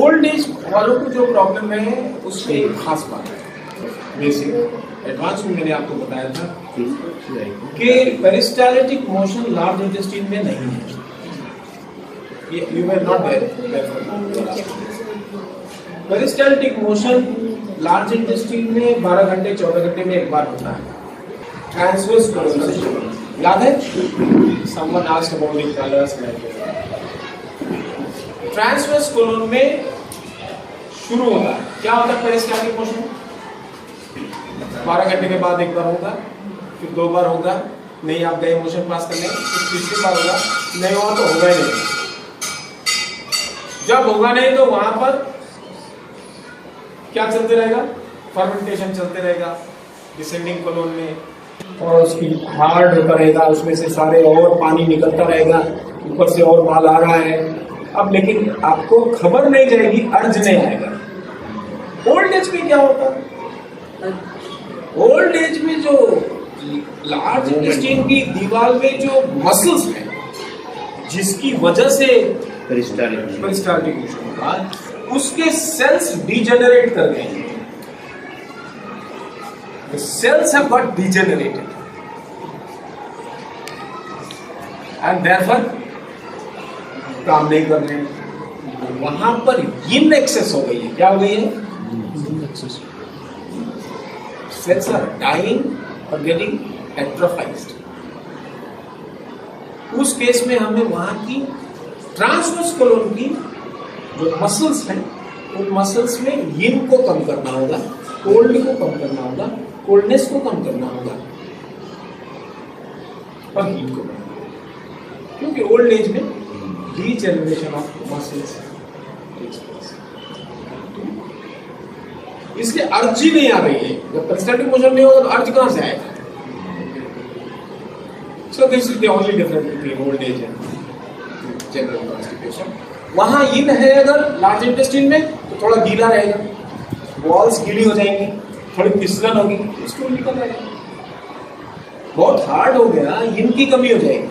Old age वालों को जो प्रॉब्लम है उसमें एक खास बात है, बेसिक एडवांस में मैंने आपको बताया था कि पेरिस्टाल्टिक मोशन लार्ज इंटेस्टाइन में नहीं है। You were not there. Peristaltic motion large intestine में 12 घंटे 14 घंटे में एक बार होता है। ट्रांसवर्स कोलोन याद है? Someone asked about the colours like transverse colon में शुरू होता है। क्या होता है पेरिस्टाल्टिक मोशन? 12 घंटे के बाद एक बार होगा, फिर 2 बार होगा, नहीं आप गए मोशन पास करने, फिर तीसरी बार होगा, नहीं हुआ तो होगा ही नहीं। जब होगा नहीं तो वहां पर क्या चलते रहेगा? फर्मेंटेशन चलते रहेगा डिसेंडिंग कोलोन में, और उसकी हार्ड होता रहेगा, उसमें से सारे और पानी निकलता रहेगा, ऊपर से और माल आ रहा है। अब लेकिन आपको खबर नहीं जाएगी, अर्ज नहीं आएगा। ओल्ड एज में क्या होता है? ओल्ड एज में जो लार्ज इंटेस्टाइन की दीवार में जो मसल्स हैं जिसकी वजह से पेरिस्टाल्टिक मोशन होगा, उसके सेल्स डिजेनरेट कर गए। The cells have got degenerated and therefore काम नहीं कर रहे हैं। वहां पर यिन एक्सेस हो गई है। क्या हो गई है? cells are dying or getting atrophied। उस केस में हमें वहां की ट्रांसवर्स कोलोन की जो मसल्स हैं, उन मसल्स में यिन को कम करना होगा, कोल्ड को कम करना होगा, कोल्डनेस को कम करना होगा और हीट को कम, क्योंकि ओल्ड एज में डीजेनरेशन ऑफ मसल्स इसलिए अर्ज ही नहीं आ रही है। जब पेरिस्टाल्टिक मोशन नहीं होगा तो अर्ज कहां से आएगा? So this is the only difference between old age and general constipation. वहां इन है अगर लार्ज इंटेस्टाइन में तो थोड़ा गीला रहेगा, वॉल्स गीली हो जाएंगी, थोड़ी फिसलन होगी, उसको निकल जाएगा। बहुत हार्ड हो गया, यिन की कमी हो जाएगी।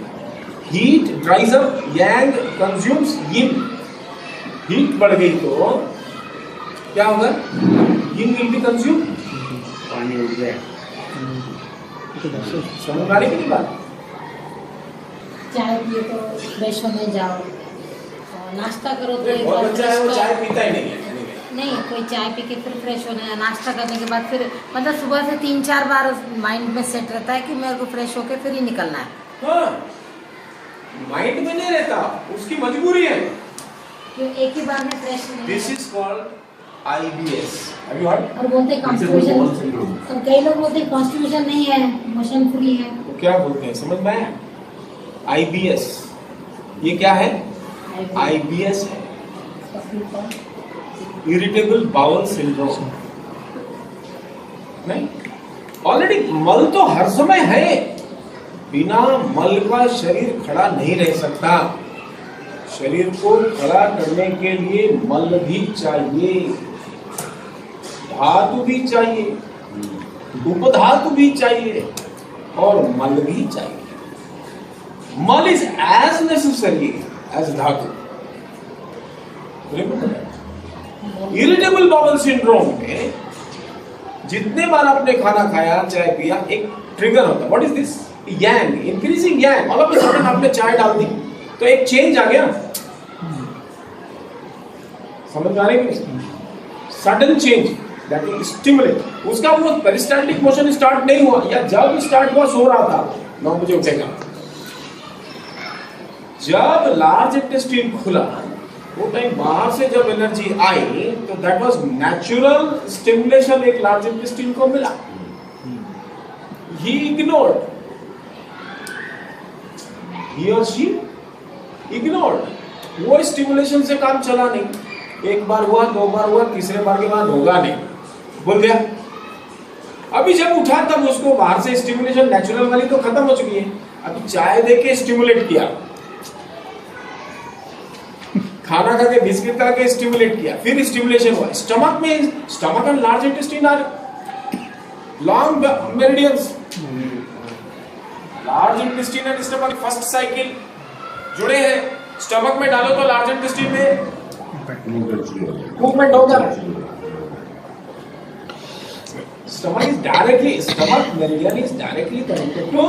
हीट ड्राइज अप, यांग कंज्यूम्स यिन। हीट बढ़ गई तो क्या होगा? यिन विल बी कंज्यूम, पानी उड़ गया। समझ आ रही कि नहीं बात? चाय पिए तो फ्रेश होने जाओ, नाश्ता करो तो एक बार बच्चा है वो चाय पीता ही नहीं है। नहीं, कोई चाय पी के फिर फ्रेश होने, नाश्ता करने के बाद फिर मतलब सुबह से 3-4 बार माइंड में सेट रहता है कि मेरे को फ्रेश होके फिर ही निकलना है। हाँ, माइंड में नहीं रहता, उसकी मजबूरी है। क्यों एक ही बार में फ्रेश नहीं? This is called IBS। Have you heard? और बोलते हैं कॉन्स्टिपेशन, तो कई लोग बोलते हैं कॉन्स्टिपेशन नहीं है, मोशन फ्री है। तो क्या बोलते हैं समझ में आया? IBS ये क्या है? IBS है, इरिटेबल बाउल सिंड्रोम। नहीं, ऑलरेडी मल तो हर समय है, बिना मल का शरीर खड़ा नहीं रह सकता। शरीर को खड़ा करने के लिए मल भी चाहिए, धातु भी चाहिए, उपधातु भी चाहिए और मल भी चाहिए। मल इज एज नेसेसरी एज धातु। इरिटेबल बाउल सिंड्रोम में जितने बार आपने खाना खाया, चाय पिया, एक ट्रिगर होता है। What is this? Yang, increasing Yang. All of a sudden आपने चाय डाल दी तो एक चेंज आ गया। समझ आ रही है? Sudden change that will stimulate. उसका वो पेरिस्टाल्टिक मोशन स्टार्ट नहीं हुआ, या जब स्टार्ट हुआ सो रहा था, 9 बजे उठेगा। जब लार्ज इंटेस्टाइन खुला, वो टाइम बाहर से जब एनर्जी आई तो दैट वाज नेचुरल स्टिमुलेशन, एक लार्ज इंटेस्टाइन को मिला। ही इग्नोर्ड, ही और शी इग्नोर्ड। वो स्टिमुलेशन से काम चला नहीं। एक बार हुआ, 2 बार हुआ, तीसरे बार के बाद होगा नहीं, बोल दिया। अभी जब उठा तब उसको बाहर से स्टिमुलेशन नेचुरल वाली तो खत्म हो चुकी है, अभी चाय देके स्टिमुलेट किया, खाना खा के बिस्किट खा के स्टिमुलेट किया, फिर स्टिमुलेशन हुआ स्टमक में। Stomach and large intestine are long meridians. Large intestine and stomach first cycle जुड़े हैं। स्टमक में डालो तो लार्ज इंटेस्टाइन में मूवमेंट होगा। Stomach meridian is directly connected to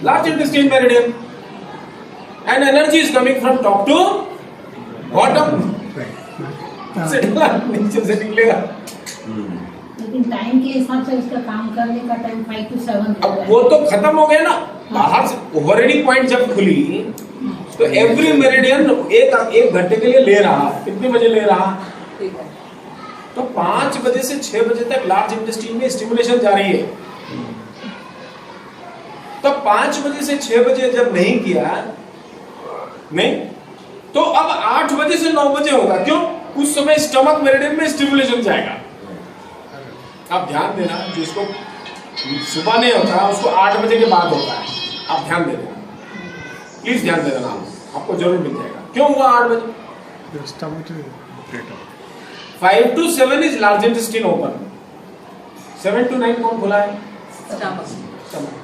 large intestine meridian, and energy is coming from top to bottom. नीचे से निकलेगा। लेकिन टाइम के हिसाब से उसका काम करने का टाइम 5 to 7 अब वो तो खत्म हो गया ना, बाहर से ओवररेडिंग पॉइंट जब खुली तो एवरी मेरिडियन एक घंटे के लिए ले रहा, कितने बजे ले रहा? तो 5 बजे से 6 बजे तक लार्ज इंटेस्टाइन में स्टिमुलेशन जारी है। तो 5 बजे से 6 बजे जब नहीं किया नहीं, तो अब 8 बजे से 9 बजे होगा। क्यों? उस समय स्टमक मेरिडियन में स्टिमुलेशन जाएगा। आप ध्यान देना, जिसको सुबह नहीं होता उसको 8 बजे के बाद होता है। आप ध्यान दे देना, प्लीज ध्यान दे देना, आपको जरूर मिल जाएगा। क्यों हुआ 8 बजे? 5 to 7 is large intestine open, 7 to 9 कौन खुला है? स्टमक।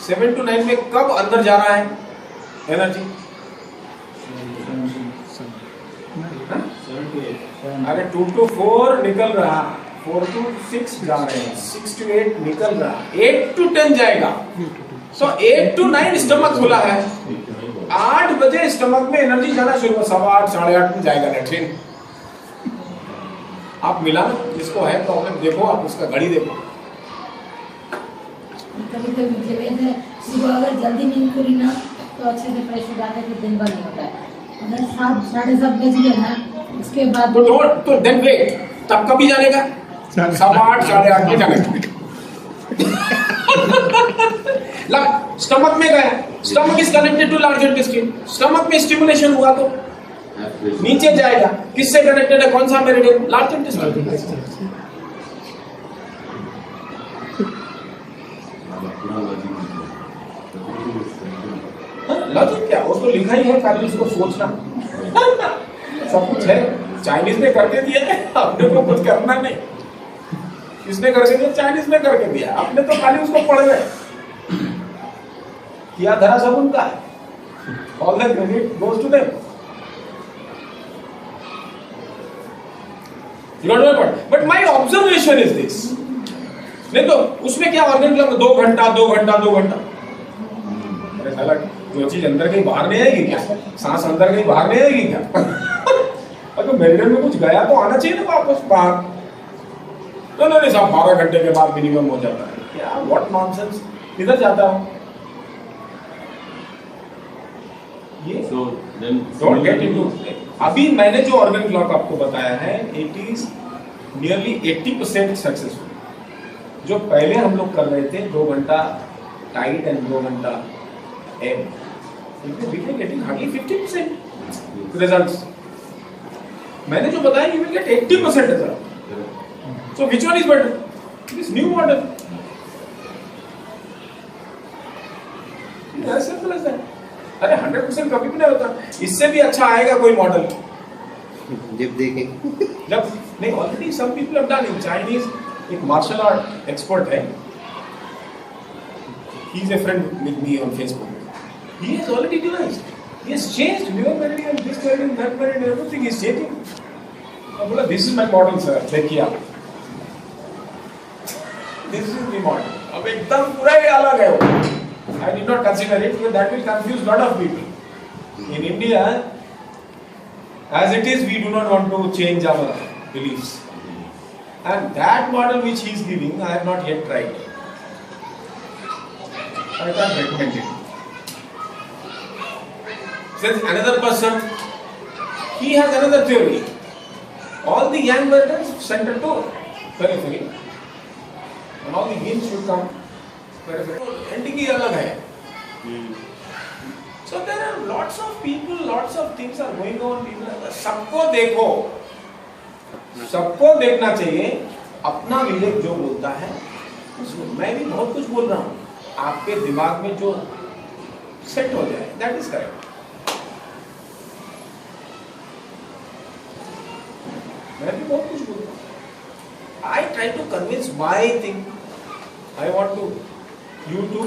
7 to 9 में कब अंदर जा रहा है एनर्जी? अरे 2 to 4 निकल रहा, 4 to 6 जा रहे हैं, 6 to 8 निकल रहा, 8 to 10 जाएगा। सो 8 to 9 स्टमक खुला है, 8 बजे स्टमक में एनर्जी जाना शुरू हुआ, 7:15 8:30 में जाएगा लेट्रिन। आप मिला जिसको है प्रॉब्लम, देखो आप उसका घड़ी देखो। कभी-कभी सुबह अगर जल्दी नींद खुली ना तो अच्छे से फ्रेश हो जाते हैं, फिर दिन भर नहीं होता है। अगर 7 साढ़े 7 बज गए ना, उसके बाद तो देन वेट, तब कभी जानेगा? 7:15 8:30 में जानेगा। स्टमक में गया, stomach is connected to large intestine, stomach में स्टिमुलेशन हुआ तो नीचे जाएगा। किससे कनेक्टेड है? कौन सा मेरिडियन? Large intestine. लॉजिक क्या, उसको लिखा ही है, खाली उसको सोचना। सब कुछ है, चाइनीज ने करके दिया है, अपने को कुछ करना नहीं। किसने करके दिया? चाइनीज ने करके दिया, आपने तो खाली उसको पढ़ रहे। किया धरा सब उनका है, all the credit goes to them. But my observation is this. नहीं तो उसमें क्या ऑर्गन क्लॉक 2 घंटा 2 घंटा 2 घंटा, जो चीज अंदर कहीं बाहर नहीं आएगी क्या? सांस अंदर कहीं बाहर नहीं आएगी क्या? अगर मेरिडियन में कुछ गया तो आना चाहिए ना वापस बाहर। तो नहीं साहब 12 घंटे के बाद मिनिमम हो जाता है। क्या व्हाट नॉनसेंस, किधर जाता हूँ ये? Don't get into. अभी मैंने जो ऑर्गन क्लॉक आपको बताया है, इट इज नियरली 80% सक्सेसफुल। जो पहले हम लोग कर रहे थे 2 घंटा टाइट एंड 2 घंटा M, we are getting hardly 50% results. मैंने जो बताया you will get 80% result. So which one is better? This new model. As simple as that. अरे 100% कभी भी नहीं होता, इससे भी अच्छा आएगा कोई मॉडल जब देखेंगे। जब नहीं, already some people have done in Chinese। एक मार्शल आर्ट एक्सपर्ट है, he is a friend with me on Facebook. He has already devised, he has changed your meridian, this meridian, that meridian, everything is changing. अब बोला this is my model sir, देखिए आप, this is the model। अब एकदम पूरा ही अलग है वो। I did not consider it because that will confuse lot of people. In India, as it is, we do not want to change our beliefs. And that model which he is giving, I have not yet tried. I can't recommend it. Since another person, he has another theory. All the yang meridians center to periphery, and all the yin should come periphery. Ending ही अलग है. So there are lots of people, lots of things are going on. सबको देखो, सबको देखना चाहिए। अपना विवेक जो बोलता है उसको, मैं भी बहुत कुछ बोल रहा हूँ, आपके दिमाग में जो सेट हो जाए, दैट इज करेक्ट। मैं भी बहुत कुछ बोल रहा हूँ। I try to convince my thing. I want to you to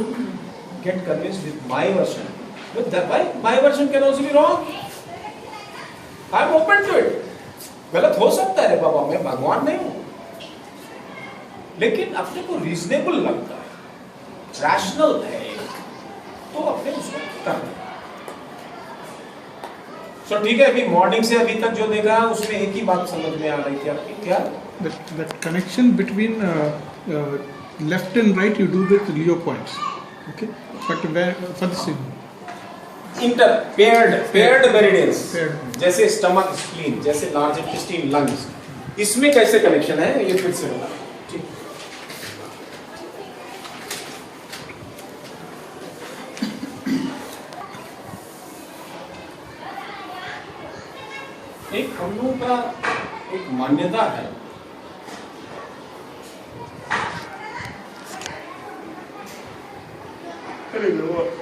get convinced with my version. But that my version can also be wrong. I am open to it. गलत हो सकता है रे बाबा, मैं भगवान नहीं हूं, लेकिन अपने को रीजनेबल लगता है, रैशनल है, तो अपने उसको करना। तो ठीक है, अभी मॉर्निंग से अभी तक जो देखा है उसमें एक ही बात समझ में आ रही थी आपकी, क्या? That connection between left and right you do with Leo points, okay? But where for the same paired meridians, Paired. जैसे स्टमक स्प्लीन, जैसे लार्ज इंटेस्टाइन लंग्स, इसमें कैसे कनेक्शन है ये फिर से बता। ठीक, एक हम लोगों का एक मान्यता है,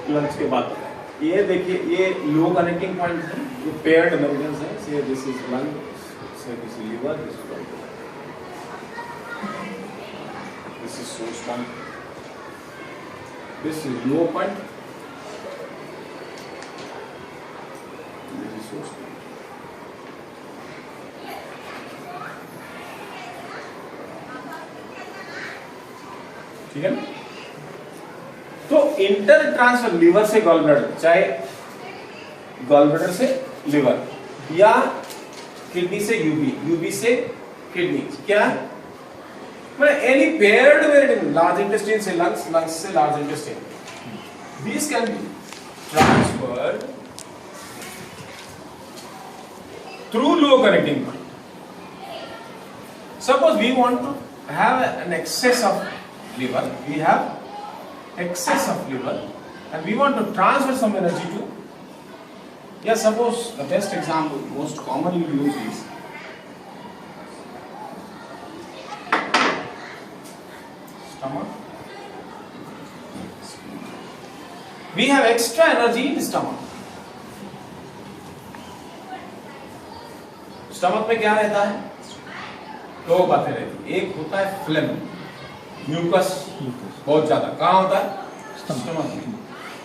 लंच के बाद ये देखिए, ये लो कनेक्टिंग पॉइंट है, ये पेयर्ड मेरिडियंस है, say this is lung, say this is liver, this is source point, this is low point, this is source point. ठीक है ना? तो इंटर ट्रांसफर लिवर से गॉल ब्लैडर, चाहे गॉल ब्लैडर से लिवर, या किडनी से यूबी, यूबी से किडनी, क्या any paired meridian, large intestine से लंग्स, लंग्स से large intestine, this can be transferred through low connecting point. Suppose we want to have an excess of liver, we have excess of liver and we want to transfer some energy to, yeah, suppose the best example most commonly used is stomach. We have extra energy in the stomach. Stomach में क्या रहता है? दो बातें रहती है, एक होता है फ्लेम, म्यूकस बहुत ज्यादा, कहाँ होता है? स्टमक में,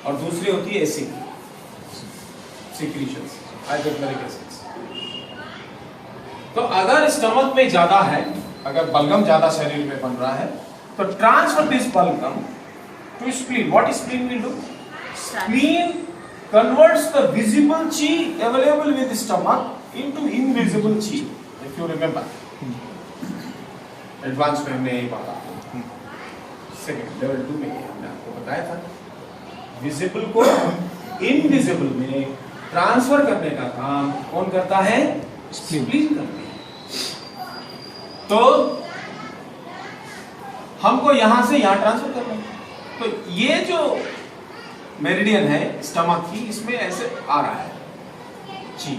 और दूसरी होती है एसिड सिक्रीशंस, हाइड्रोक्लोरिक एसिड्स। तो अगर स्टमक में ज्यादा है, अगर बलगम ज्यादा शरीर में बन रहा है, तो ट्रांसफर दिस बलगम to spleen. What spleen will do? Spleen converts the visible chi available with stomach into invisible chi, if you remember. Advance में हमने यही पढ़ा, सेकंड लेवल 2 में हमने आपको बताया था, विजिबल को इनविजिबल में ट्रांसफर करने का काम कौन करता है? स्प्लीन करती है। तो हमको यहां से यहां ट्रांसफर करना है। तो ये जो मेरिडियन है स्टमक की, इसमें ऐसे आ रहा है जी।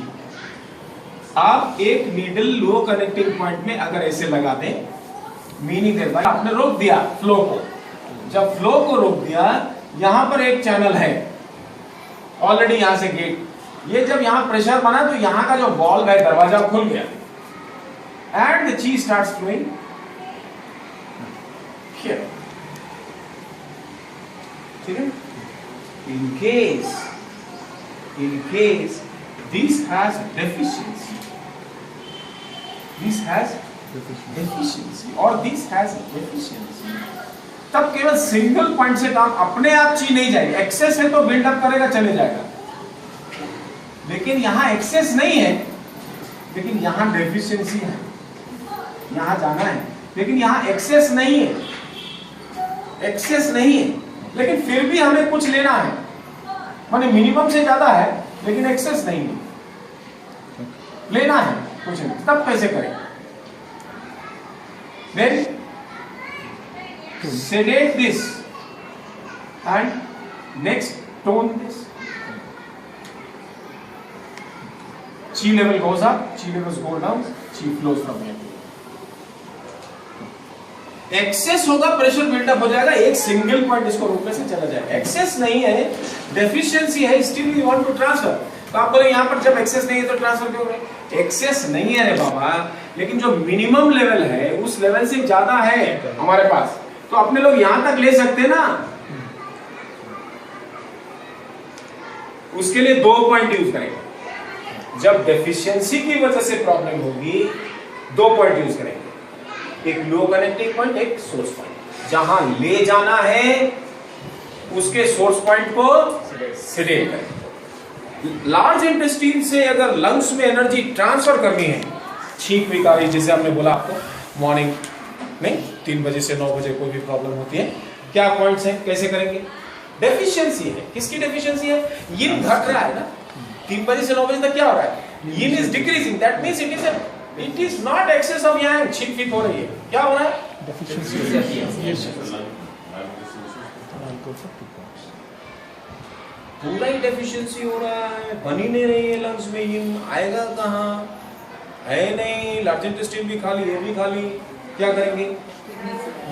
आप एक नीडल लो कनेक्टिंग पॉइंट में अगर ऐसे लगा दें, मीनिंग है भाई आपने रोक दिया फ्लो को, जब फ्लो को रोक दिया, यहां पर एक चैनल है ऑलरेडी, यहां से गेट, ये जब यहां प्रेशर बना तो यहां का जो वॉल्व है, दरवाजा खुल गया एंड द ची स्टार्ट्स फ्लोइंग हियर। ठीक है? In case this has deficiency, or this has deficiency, तब केवल सिंगल पॉइंट से काम अपने आप ची नहीं जाएगी। एक्सेस है तो बिल्डअप करेगा, चले जाएगा, लेकिन यहां एक्सेस नहीं है, लेकिन यहां डेफिशिएंसी है, यहां जाना है, लेकिन यहां एक्सेस नहीं है, लेकिन फिर भी हमें कुछ लेना है, माने मिनिमम से ज्यादा है लेकिन एक्सेस नहीं है, लेना है कुछ नहीं, तब कैसे करें? Then sedate this and next tone this. Chi level goes up, chi levels go down, chi flows from here. Excess होगा, प्रेशर बिल्डअप हो जाएगा, एक सिंगल पॉइंट इसको रोकने से चला जाएगा। एक्सेस नहीं है, डेफिशिएंसी है, still we want to transfer. तो आप बोले यहाँ पर जब एक्सेस नहीं है तो ट्रांसफर क्यों करें? एक्सेस नहीं है रे बाबा, लेकिन जो मिनिमम लेवल है उस लेवल से ज्यादा है हमारे पास, तो अपने लोग यहां तक ले सकते ना। उसके लिए 2 पॉइंट यूज करेंगे, जब डेफिशिएंसी की वजह से प्रॉब्लम होगी, 2 पॉइंट यूज करेंगे, एक लो कनेक्टिंग पॉइंट, एक सोर्स पॉइंट। जहां ले जाना है उसके सोर्स पॉइंट को सेडेट करें। लार्ज इंटेस्टाइन से अगर लंग्स में एनर्जी ट्रांसफर करनी है, छींक विकारी जैसे हमने बोला आपको मॉर्निंग नहीं 3 बजे से 9 बजे कोई भी प्रॉब्लम होती है, क्या पॉइंट्स हैं, कैसे करेंगे? डेफिशिएंसी है। किसकी डेफिशिएंसी है? यिन घट रहा है ना, 3 बजे से 9 बजे तक क्या हो रहा है? Yin is decreasing, that means it is not excess of yang, छींक फीक हो रही है, क्या हो रहा है? पूरा ही डेफिशिएंसी हो रहा है, बन ही नहीं रही है लंग्स में, यिन आएगा कहाँ? है नहीं, लार्ज इंटेस्टाइन भी खाली, ये भी खाली, क्या करेंगे?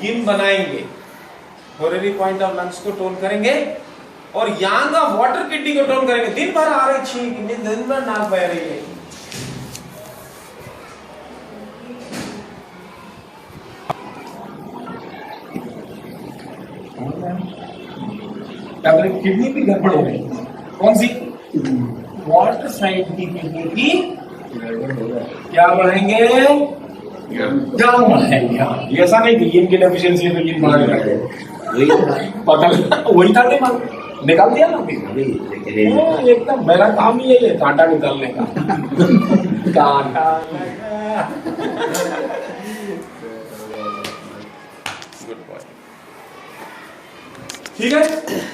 यिन बनाएंगे, कोरोनरी पॉइंट ऑफ लंग्स को टोन करेंगे और यांग ऑफ वाटर किडनी को टोन करेंगे। दिन भर आ रही छींक, दिन भर नाक बह रही है, क्या करें? किडनी भी गड़बड़ हो गई। कौन सी? वाटर साइड की किडनी की क्या बढ़ाएंगे? जाम बढ़ाएंगे। ऐसा नहीं कि यिन की डेफिशिएंसी है तो यिन बढ़ा देंगे, वही था निकाल दिया ना एकदम। मेरा काम ही है कांटा निकालने का। कांटा गुड बॉय, ठीक है।